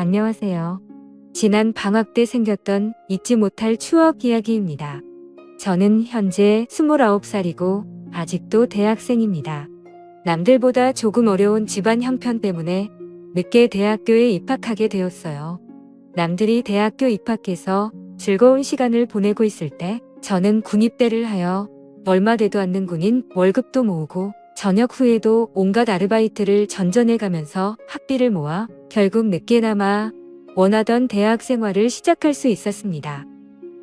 안녕하세요. 지난 방학 때 생겼던 잊지 못할 추억 이야기입니다. 저는 현재 29살이고 아직도 대학생입니다. 남들보다 조금 어려운 집안 형편 때문에 늦게 대학교에 입학하게 되었어요. 남들이 대학교 입학해서 즐거운 시간을 보내고 있을 때 저는 군입대를 하여 얼마 되도 않는 군인 월급도 모으고 저녁 후에도 온갖 아르바이트를 전전해 가면서 학비를 모아 결국 늦게나마 원하던 대학 생활을 시작할 수 있었습니다.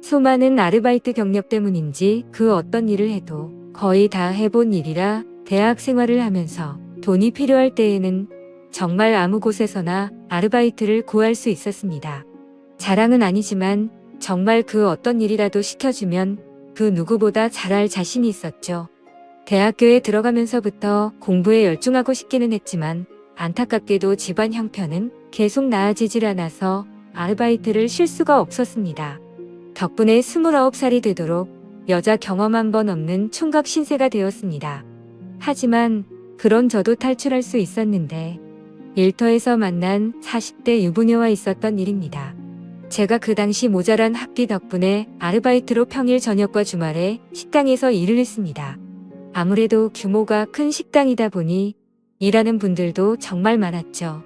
수많은 아르바이트 경력 때문인지 그 어떤 일을 해도 거의 다 해본 일이라 대학 생활을 하면서 돈이 필요할 때에는 정말 아무 곳에서나 아르바이트를 구할 수 있었습니다. 자랑은 아니지만 정말 그 어떤 일이라도 시켜주면 그 누구보다 잘할 자신이 있었죠. 대학교에 들어가면서부터 공부에 열중하고 싶기는 했지만 안타깝게도 집안 형편은 계속 나아지질 않아서 아르바이트를 쉴 수가 없었습니다. 덕분에 29살이 되도록 여자 경험 한 번 없는 총각 신세가 되었습니다. 하지만 그런 저도 탈출할 수 있었는데 일터에서 만난 40대 유부녀와 있었던 일입니다. 제가 그 당시 모자란 학비 덕분에 아르바이트로 평일 저녁과 주말에 식당에서 일을 했습니다. 아무래도 규모가 큰 식당이다 보니 일하는 분들도 정말 많았죠.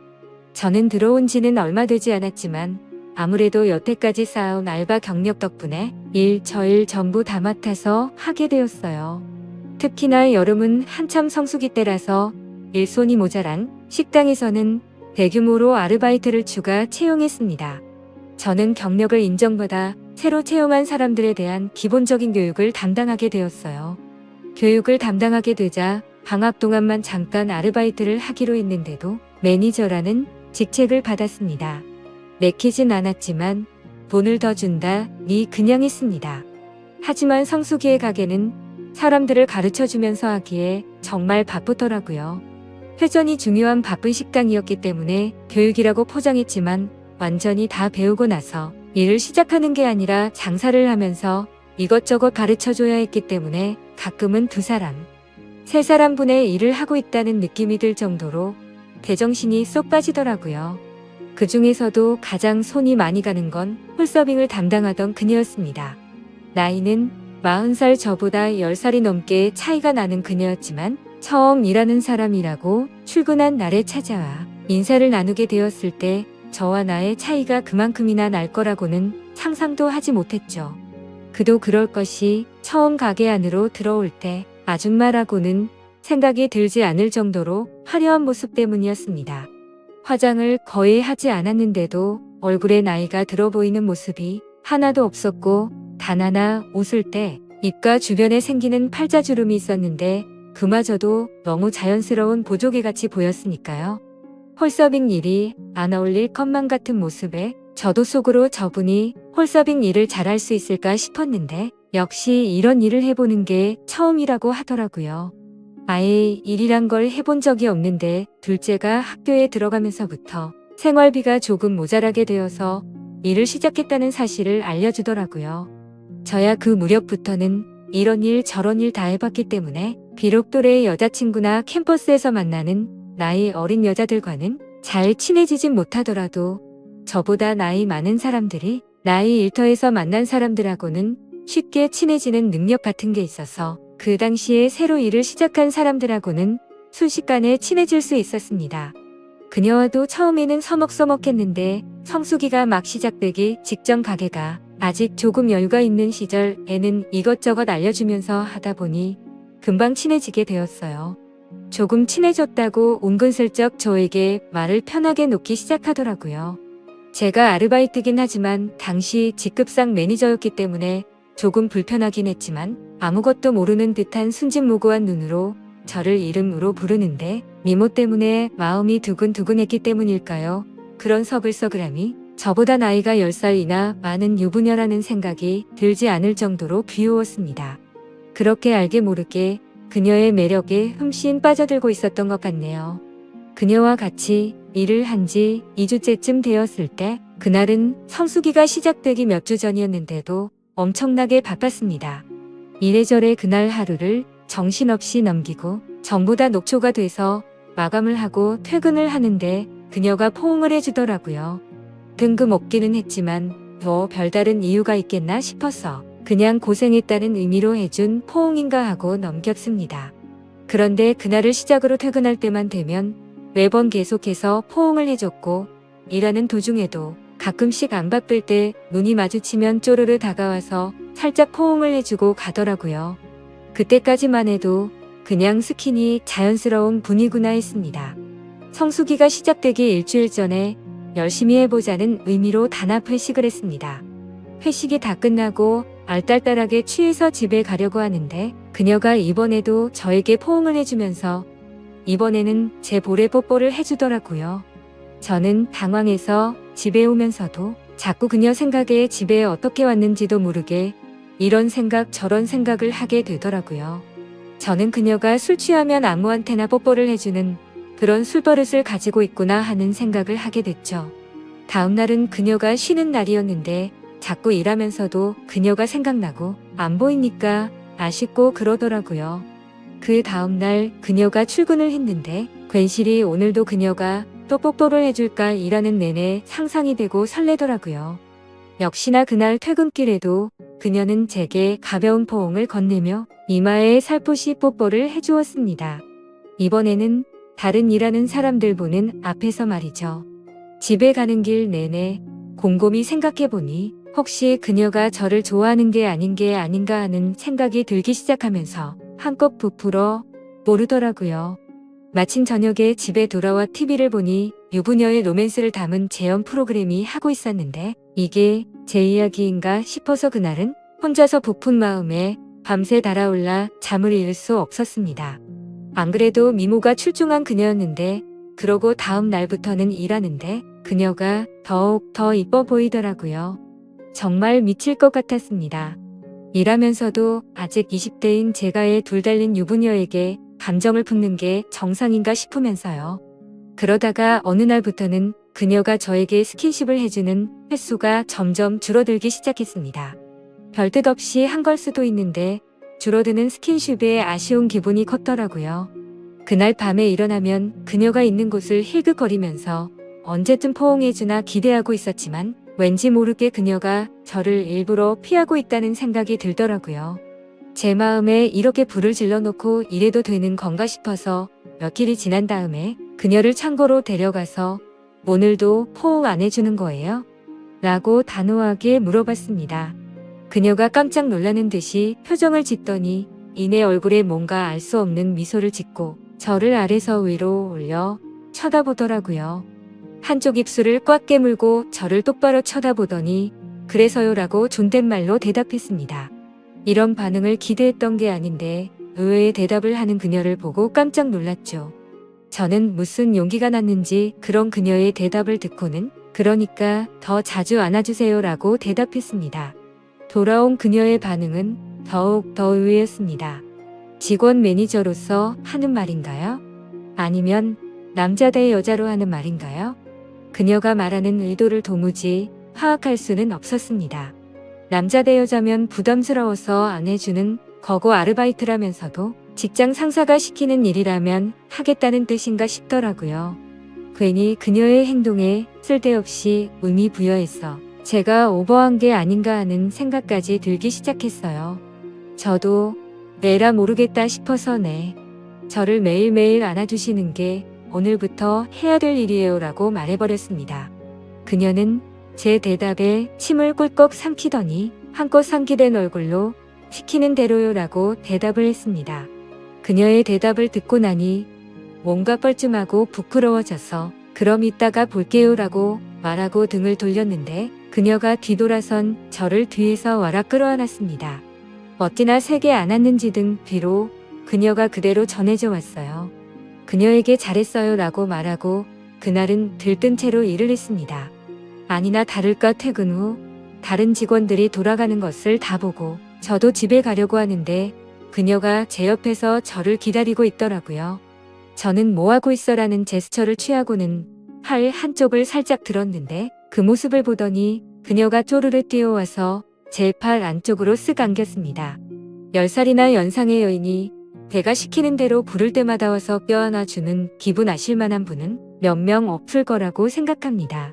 저는 들어온 지는 얼마 되지 않았지만 아무래도 여태까지 쌓아온 알바 경력 덕분에 일, 저일 전부 다 맡아서 하게 되었어요. 특히나 여름은 한참 성수기 때라서 일손이 모자란 식당에서는 대규모로 아르바이트를 추가 채용했습니다. 저는 경력을 인정받아 새로 채용한 사람들에 대한 기본적인 교육을 담당하게 되었어요. 교육을 담당하게 되자 방학 동안만 잠깐 아르바이트를 하기로 했는데도 매니저라는 직책을 받았습니다. 내키진 않았지만 돈을 더 준다니 그냥 했습니다. 하지만 성수기의 가게는 사람들을 가르쳐주면서 하기에 정말 바쁘더라고요. 회전이 중요한 바쁜 식당이었기 때문에 교육이라고 포장했지만 완전히 다 배우고 나서 일을 시작하는 게 아니라 장사를 하면서 이것저것 가르쳐줘야 했기 때문에 가끔은 2사람, 3사람분의 일을 하고 있다는 느낌이 들 정도로 제정신이 쏙 빠지더라고요. 그 중에서도 가장 손이 많이 가는 건 홀서빙을 담당하던 그녀였습니다. 나이는 40살 저보다 10살이 넘게 차이가 나는 그녀였지만 처음 일하는 사람이라고 출근한 날에 찾아와 인사를 나누게 되었을 때 저와 나의 차이가 그만큼이나 날 거라고는 상상도 하지 못했죠. 그도 그럴 것이 처음 가게 안으로 들어올 때 아줌마라고는 생각이 들지 않을 정도로 화려한 모습 때문이었습니다. 화장을 거의 하지 않았는데도 얼굴에 나이가 들어 보이는 모습이 하나도 없었고 단 하나 웃을 때 입가 주변에 생기는 팔자주름이 있었는데 그마저도 너무 자연스러운 보조개같이 보였으니까요. 홀서빙 일이 안 어울릴 것만 같은 모습에 저도 속으로 저분이 홀서빙 일을 잘할 수 있을까 싶었는데 역시 이런 일을 해보는 게 처음이라고 하더라고요. 아예 일이란 걸 해본 적이 없는데 둘째가 학교에 들어가면서부터 생활비가 조금 모자라게 되어서 일을 시작했다는 사실을 알려주더라고요. 저야 그 무렵부터는 이런 일 저런 일 다 해봤기 때문에 비록 또래의 여자친구나 캠퍼스에서 만나는 나이 어린 여자들과는 잘 친해지진 못하더라도 저보다 나이 많은 사람들이 나이 일터에서 만난 사람들하고는 쉽게 친해지는 능력 같은 게 있어서 그 당시에 새로 일을 시작한 사람들하고는 순식간에 친해질 수 있었습니다. 그녀와도 처음에는 서먹서먹했는데 성수기가 막 시작되기 직전 가게가 아직 조금 여유가 있는 시절에는 이것저것 알려주면서 하다 보니 금방 친해지게 되었어요. 조금 친해졌다고 은근슬쩍 저에게 말을 편하게 놓기 시작하더라고요. 제가 아르바이트긴 하지만 당시 직급상 매니저였기 때문에 조금 불편하긴 했지만 아무것도 모르는 듯한 순진무구한 눈으로 저를 이름으로 부르는데 미모 때문에 마음이 두근두근했기 때문일까요? 그런 서글서글함이 저보다 나이가 10살이나 많은 유부녀라는 생각이 들지 않을 정도로 귀여웠습니다. 그렇게 알게 모르게 그녀의 매력에 흠씬 빠져들고 있었던 것 같네요. 그녀와 같이 일을 한 지 2주째쯤 되었을 때 그날은 성수기가 시작되기 몇 주 전이었는데도 엄청나게 바빴습니다. 이래저래 그날 하루를 정신없이 넘기고 전부 다 녹초가 돼서 마감을 하고 퇴근을 하는데 그녀가 포옹을 해주더라고요. 뜬금없기는 했지만 뭐 별다른 이유가 있겠나 싶어서 그냥 고생했다는 의미로 해준 포옹인가 하고 넘겼습니다. 그런데 그날을 시작으로 퇴근할 때만 되면 매번 계속해서 포옹을 해줬고 일하는 도중에도 가끔씩 안 바쁠 때 눈이 마주치면 쪼르르 다가와서 살짝 포옹을 해주고 가더라고요. 그때까지만 해도 그냥 스킨이 자연스러운 분이구나 했습니다. 성수기가 시작되기 일주일 전에 열심히 해보자는 의미로 단합 회식을 했습니다. 회식이 다 끝나고 알딸딸하게 취해서 집에 가려고 하는데 그녀가 이번에도 저에게 포옹을 해주면서 이번에는 제 볼에 뽀뽀를 해주더라고요. 저는 당황해서 집에 오면서도 자꾸 그녀 생각에 집에 어떻게 왔는지도 모르게 이런 생각 저런 생각을 하게 되더라고요. 저는 그녀가 술 취하면 아무한테나 뽀뽀를 해주는 그런 술버릇을 가지고 있구나 하는 생각을 하게 됐죠. 다음 날은 그녀가 쉬는 날이었는데 자꾸 일하면서도 그녀가 생각나고 안 보이니까 아쉽고 그러더라고요. 그 다음 날 그녀가 출근을 했는데 괜시리 오늘도 그녀가 또 뽀뽀를 해줄까 일하는 내내 상상이 되고 설레더라고요. 역시나 그날 퇴근길에도 그녀는 제게 가벼운 포옹을 건네며 이마에 살포시 뽀뽀를 해주었습니다. 이번에는 다른 일하는 사람들 보는 앞에서 말이죠. 집에 가는 길 내내 곰곰이 생각해보니 혹시 그녀가 저를 좋아하는 게 아닌가 하는 생각이 들기 시작하면서 한껏 부풀어 모르더라고요. 마침 저녁에 집에 돌아와 TV를 보니 유부녀의 로맨스를 담은 재연 프로그램이 하고 있었는데 이게 제 이야기인가 싶어서 그날은 혼자서 부푼 마음에 밤새 달아올라 잠을 이을 수 없었습니다. 안 그래도 미모가 출중한 그녀였는데 그러고 다음 날부터는 일하는데 그녀가 더욱 더 이뻐 보이더라고요. 정말 미칠 것 같았습니다. 일하면서도 아직 20대인 제가의 둘 달린 유부녀에게 감정을 품는 게 정상인가 싶으면서요. 그러다가 어느 날부터는 그녀가 저에게 스킨십을 해주는 횟수가 점점 줄어들기 시작했습니다. 별뜻 없이 한 걸 수도 있는데 줄어드는 스킨십에 아쉬운 기분이 컸더라고요. 그날 밤에 일어나면 그녀가 있는 곳을 힐끗거리면서 언제쯤 포옹해주나 기대하고 있었지만 왠지 모르게 그녀가 저를 일부러 피하고 있다는 생각이 들더라고요. 제 마음에 이렇게 불을 질러놓고 이래도 되는 건가 싶어서 며칠이 지난 다음에 그녀를 창고로 데려가서 오늘도 포옹 안 해주는 거예요? 라고 단호하게 물어봤습니다. 그녀가 깜짝 놀라는 듯이 표정을 짓더니 이내 얼굴에 뭔가 알 수 없는 미소를 짓고 저를 아래서 위로 올려 쳐다보더라고요. 한쪽 입술을 꽉 깨물고 저를 똑바로 쳐다보더니 그래서요라고 존댓말로 대답했습니다. 이런 반응을 기대했던 게 아닌데 의외의 대답을 하는 그녀를 보고 깜짝 놀랐죠. 저는 무슨 용기가 났는지 그런 그녀의 대답을 듣고는 그러니까 더 자주 안아주세요라고 대답했습니다. 돌아온 그녀의 반응은 더욱 더 의외였습니다. 직원 매니저로서 하는 말인가요? 아니면 남자 대 여자로 하는 말인가요? 그녀가 말하는 의도를 도무지 파악할 수는 없었습니다. 남자 대 여자면 부담스러워서 안 해주는 거고 아르바이트라면서도 직장 상사가 시키는 일이라면 하겠다는 뜻인가 싶더라고요. 괜히 그녀의 행동에 쓸데없이 의미 부여해서 제가 오버한 게 아닌가 하는 생각까지 들기 시작했어요. 저도 에라 모르겠다 싶어서 네. 저를 매일매일 안아주시는 게 오늘부터 해야 될 일이에요 라고 말해버렸습니다. 그녀는 제 대답에 침을 꿀꺽 삼키더니 한껏 상기된 얼굴로 시키는 대로요 라고 대답을 했습니다. 그녀의 대답을 듣고 나니 뭔가 뻘쭘하고 부끄러워져서 그럼 이따가 볼게요 라고 말하고 등을 돌렸는데 그녀가 뒤돌아선 저를 뒤에서 와라 끌어안았습니다. 어찌나 세게 안았는지 등 뒤로 그녀가 그대로 전해져 왔어요. 그녀에게 잘했어요 라고 말하고 그날은 들뜬 채로 일을 했습니다. 아니나 다를까 퇴근 후 다른 직원들이 돌아가는 것을 다 보고 저도 집에 가려고 하는데 그녀가 제 옆에서 저를 기다리고 있더라고요. 저는 뭐하고 있어라는 제스처를 취하고는 팔 한쪽을 살짝 들었는데 그 모습을 보더니 그녀가 쪼르르 뛰어와서 제 팔 안쪽으로 쓱 안겼습니다. 10살이나 연상의 여인이 배가 시키는 대로 부를 때마다 와서 껴안아주는 기분 아실 만한 분은 몇 명 없을 거라고 생각합니다.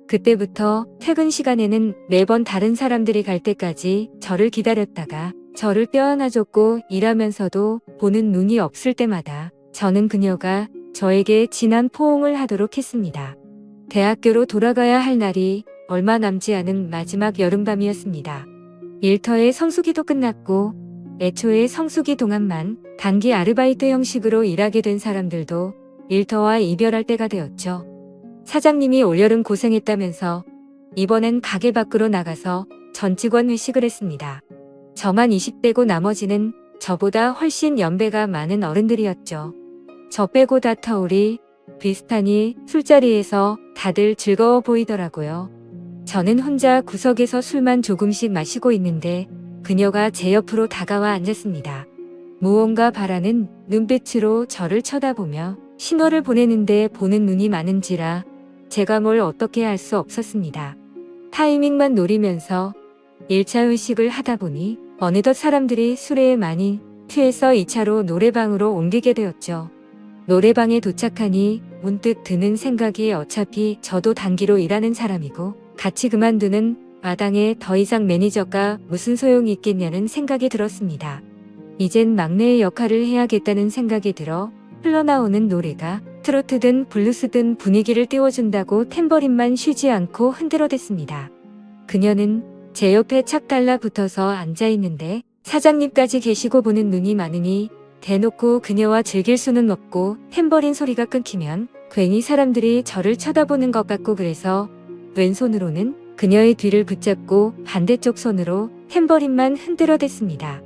그때부터 퇴근 시간에는 매번 다른 사람들이 갈 때까지 저를 기다렸다가 저를 떼어놔줬고, 일하면서도 보는 눈이 없을 때마다 저는 그녀가 저에게 진한 포옹을 하도록 했습니다. 대학교로 돌아가야 할 날이 얼마 남지 않은 마지막 여름밤이었습니다. 일터의 성수기도 끝났고 애초에 성수기 동안만 단기 아르바이트 형식으로 일하게 된 사람들도 일터와 이별할 때가 되었죠. 사장님이 올여름 고생했다면서 이번엔 가게 밖으로 나가서 전 직원 회식을 했습니다. 저만 20대고 나머지는 저보다 훨씬 연배가 많은 어른들이었죠. 저 빼고 다 터울이 비슷하니 술자리에서 다들 즐거워 보이더라고요. 저는 혼자 구석에서 술만 조금씩 마시고 있는데 그녀가 제 옆으로 다가와 앉았습니다. 무언가 바라는 눈빛으로 저를 쳐다보며 신호를 보내는데 보는 눈이 많은지라 제가 뭘 어떻게 할 수 없었습니다. 타이밍만 노리면서 1차 회식을 하다 보니 어느덧 사람들이 술에 많이 취해서 2차로 노래방으로 옮기게 되었죠. 노래방에 도착하니 문득 드는 생각이 어차피 저도 단기로 일하는 사람이고 같이 그만두는 마당에 더 이상 매니저가 무슨 소용이 있겠냐는 생각이 들었습니다. 이젠 막내의 역할을 해야겠다는 생각이 들어 흘러나오는 노래가 트로트든 블루스든 분위기를 띄워준다고 탬버린만 쉬지 않고 흔들어댔습니다. 그녀는 제 옆에 착 달라붙어서 앉아있는데 사장님까지 계시고 보는 눈이 많으니 대놓고 그녀와 즐길 수는 없고 탬버린 소리가 끊기면 괜히 사람들이 저를 쳐다보는 것 같고 그래서 왼손으로는 그녀의 뒤를 붙잡고 반대쪽 손으로 탬버린만 흔들어댔습니다.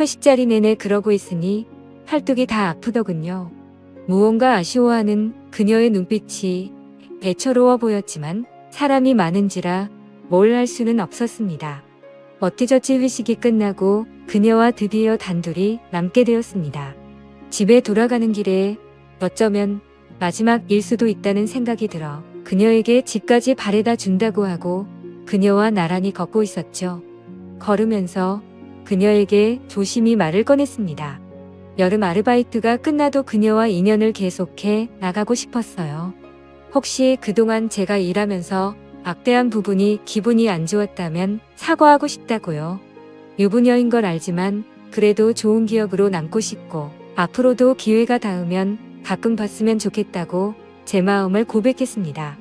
회식 자리 내내 그러고 있으니 팔뚝이 다 아프더군요. 무언가 아쉬워하는 그녀의 눈빛이 애처로워 보였지만 사람이 많은지라 뭘 할 수는 없었습니다. 어찌저찌 회식이 끝나고 그녀와 드디어 단둘이 남게 되었습니다. 집에 돌아가는 길에 어쩌면 마지막일 수도 있다는 생각이 들어 그녀에게 집까지 바래다 준다고 하고 그녀와 나란히 걷고 있었죠. 걸으면서 그녀에게 조심히 말을 꺼냈습니다. 여름 아르바이트가 끝나도 그녀와 인연을 계속해 나가고 싶었어요. 혹시 그동안 제가 일하면서 막대한 부분이 기분이 안 좋았다면 사과하고 싶다고요. 유부녀인 걸 알지만 그래도 좋은 기억으로 남고 싶고 앞으로도 기회가 닿으면 가끔 봤으면 좋겠다고 제 마음을 고백했습니다.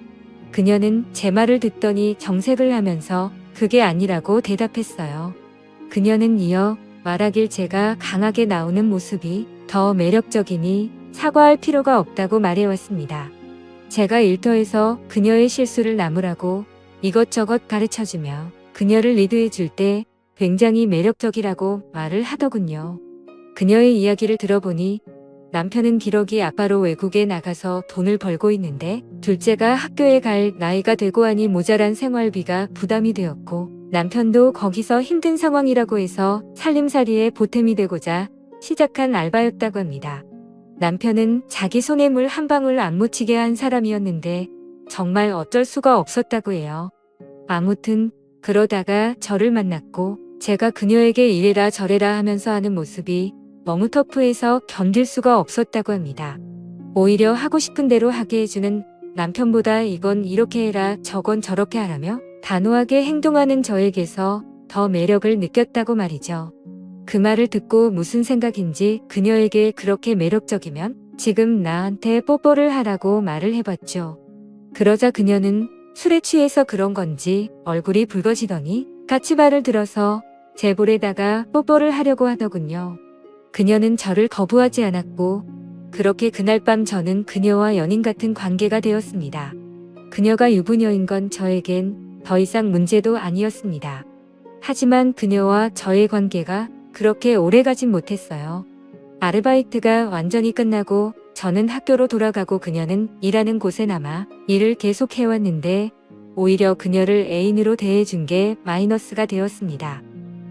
그녀는 제 말을 듣더니 정색을 하면서 그게 아니라고 대답했어요. 그녀는 이어 말하길 제가 강하게 나오는 모습이 더 매력적이니 사과할 필요가 없다고 말해왔습니다. 제가 일터에서 그녀의 실수를 나무라고 이것저것 가르쳐주며 그녀를 리드해줄 때 굉장히 매력적이라고 말을 하더군요. 그녀의 이야기를 들어보니 남편은 기러기 아빠로 외국에 나가서 돈을 벌고 있는데 둘째가 학교에 갈 나이가 되고 하니 모자란 생활비가 부담이 되었고 남편도 거기서 힘든 상황이라고 해서 살림살이에 보탬이 되고자 시작한 알바였다고 합니다. 남편은 자기 손에 물 한 방울 안 묻히게 한 사람이었는데 정말 어쩔 수가 없었다고 해요. 아무튼 그러다가 저를 만났고 제가 그녀에게 이래라 저래라 하면서 하는 모습이 너무 터프해서 견딜 수가 없었다고 합니다. 오히려 하고 싶은 대로 하게 해주는 남편보다 이건 이렇게 해라 저건 저렇게 하라며 단호하게 행동하는 저에게서 더 매력을 느꼈다고 말이죠. 그 말을 듣고 무슨 생각인지 그녀에게 그렇게 매력적이면 지금 나한테 뽀뽀를 하라고 말을 해봤죠. 그러자 그녀는 술에 취해서 그런 건지 얼굴이 붉어지더니 같이 발을 들어서 제 볼에다가 뽀뽀를 하려고 하더군요. 그녀는 저를 거부하지 않았고 그렇게 그날 밤 저는 그녀와 연인 같은 관계가 되었습니다. 그녀가 유부녀인 건 저에겐 더 이상 문제도 아니었습니다. 하지만 그녀와 저의 관계가 그렇게 오래가진 못했어요. 아르바이트가 완전히 끝나고 저는 학교로 돌아가고 그녀는 일하는 곳에 남아 일을 계속해왔는데 오히려 그녀를 애인으로 대해준 게 마이너스가 되었습니다.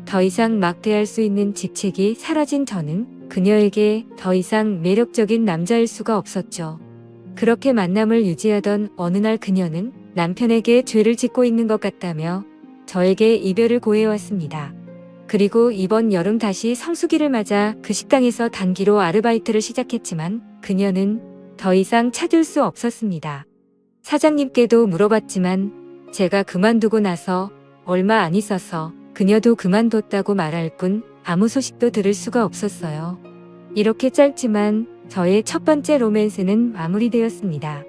더 이상 막대할 수 있는 직책이 사라진 저는 그녀에게 더 이상 매력적인 남자일 수가 없었죠. 그렇게 만남을 유지하던 어느 날 그녀는 남편에게 죄를 짓고 있는 것 같다며 저에게 이별을 고해왔습니다. 그리고 이번 여름 다시 성수기를 맞아 그 식당에서 단기로 아르바이트를 시작했지만 그녀는 더 이상 찾을 수 없었습니다. 사장님께도 물어봤지만 제가 그만두고 나서 얼마 안 있어서 그녀도 그만뒀다고 말할 뿐 아무 소식도 들을 수가 없었어요. 이렇게 짧지만 저의 첫 번째 로맨스는 마무리되었습니다.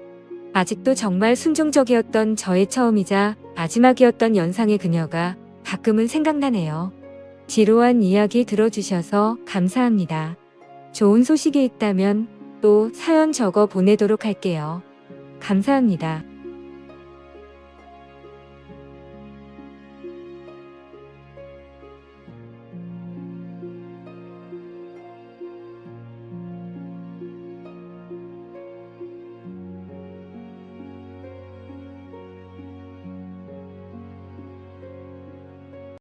아직도 정말 순종적이었던 저의 처음이자 마지막이었던 연상의 그녀가 가끔은 생각나네요. 지루한 이야기 들어주셔서 감사합니다. 좋은 소식이 있다면 또 사연 적어 보내도록 할게요. 감사합니다.